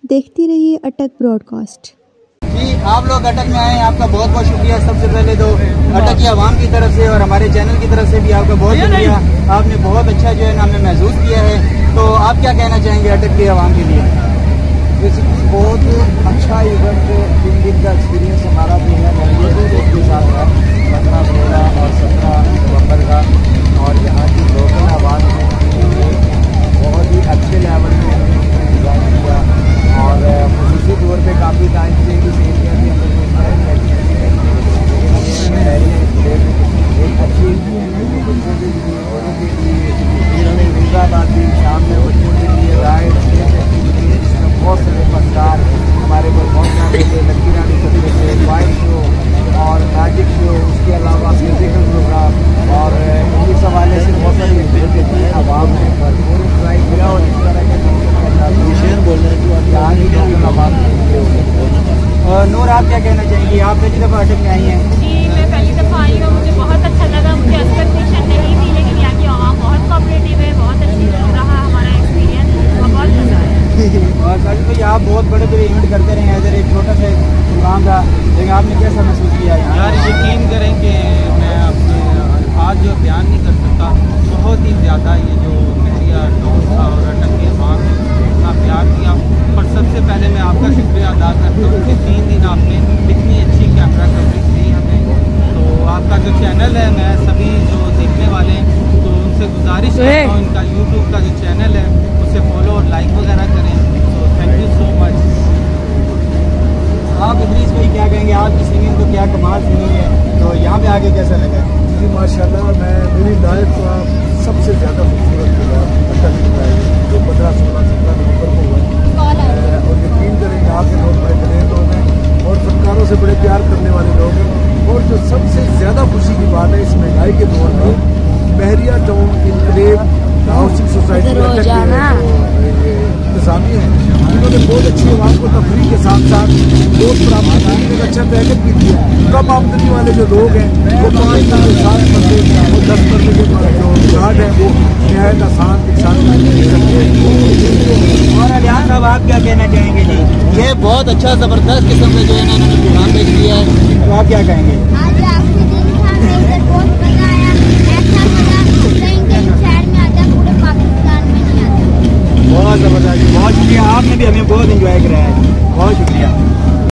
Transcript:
देखती रहिए अटक ब्रॉडकास्ट। जी, आप लोग अटक में आए, आपका बहुत बहुत शुक्रिया। सबसे पहले तो अटक की आवाम की तरफ से और हमारे चैनल की तरफ से भी आपका बहुत शुक्रिया। आपने बहुत अच्छा जो है ना हमें महसूस किया है। तो आप क्या कहना चाहेंगे अटक की आवाम के लिए? बहुत अच्छा इवेंट 3 दिन का एक्सपीरियंस हमारा भी है के साथ है 15, 16 और 17 नवंबर का। और यहाँ की लोकल आवाज़ ने बहुत ही अच्छे लेवल में डिज़ाइन किया और खसूसी तौर पर काफ़ी टाइम से इस एरिया के अंदर एक अच्छी बच्चों के लिए औरों के लिए फरीदाबाद भी शाम में बच्चों के लिए राइड एक्टिविटी जिसमें बहुत सारे फनकार हमारे परफॉर्म करने थे। लक्की रानी करते थे, वाइट शो और मैजिक शो, उसके अलावा म्यूजिकल प्रोग्राम और इस हवाले से बहुत सारी एक्टिविटी थी। आवाम ने भरपूर इंजॉय किया और इस तरह के शेयर बोल रहे थे और यहाँ ही लोग आवाम और नूर, आप क्या कहना चाहेंगी? आप पहली दफ़ा अटक में आई हैं? जी, मैं पहली दफ़ा आई हूँ। मुझे बहुत अच्छा लगा। मुझे एक्सपेक्टेशन नहीं थी, लेकिन यहाँ की आवाम बहुत कोऑपरेटिव है। बहुत अच्छी रहा हमारा एक्सपीरियंस और बहुत मज़ा आया। और साजिद भाई, आप बहुत बड़े बड़े इवेंट करते रहे हैं, इधर एक छोटा सा प्रोग्राम था, लेकिन आपने कैसा महसूस किया? यार यकीन करें कि मैं अपने आज जो बयान नहीं कर सकता। बहुत ही ज़्यादा ये जो बहरिया टाउन था और अटक की आवाम ने इतना प्यार किया। और सबसे पहले मैं आपका शुक्रिया अदा करता हूँ कि 3 दिन आपने इतनी अच्छी कैमरा कवरेज दी हमें। तो आपका जो चैनल है, मैं सभी जो देखने वाले हैं तो उनसे गुजारिश करता हूँ, इनका यूट्यूब का जो चैनल है उसे फॉलो और लाइक वगैरह करें। तो थैंक यू सो मच। आप इदरीस भाई क्या कहेंगे? आपकी सिंगिंग तो क्या कमाल सिंगिंग है, तो यहाँ पे आके कैसा लगा? जी माशाल्लाह, मेरी लाइफ का सबसे ज़्यादा खूबसूरत प्रोग्राम अटक में जो 15, 16, 17 नवंबर को हुआ। और यकीन करें यहाँ के लोग बड़े करें लोग हैं और सरकारों से बड़े प्यार करने वाले लोग हैं। और जो सबसे ज़्यादा खुशी की बात है इस महंगाई के दौर में, बहरिया टाउन इनकलेव हाउसिंग सोसाइटी इंतजामी है, उन्होंने बहुत अच्छी आवाम को तफरीह के साथ साथ बहुत प्राप्त करने का अच्छा पैकेज भी दिया। कम आमदनी वाले जो लोग हैं वो 5 से 7 परसेंट और 10 परसेंट जो कार्ड है वो नहायत आसान के साथ। और अलियान साहब, आप क्या कहना चाहेंगे? जी, ये बहुत अच्छा ज़बरदस्त किस्म का जो है ना इन्होंने प्रोग्राम पेश किया है, तो आप क्या कहेंगे? बहुत ज़बरदस्त, बहुत शुक्रिया। आपने भी हमें बहुत इंजॉय कराया है, बहुत शुक्रिया।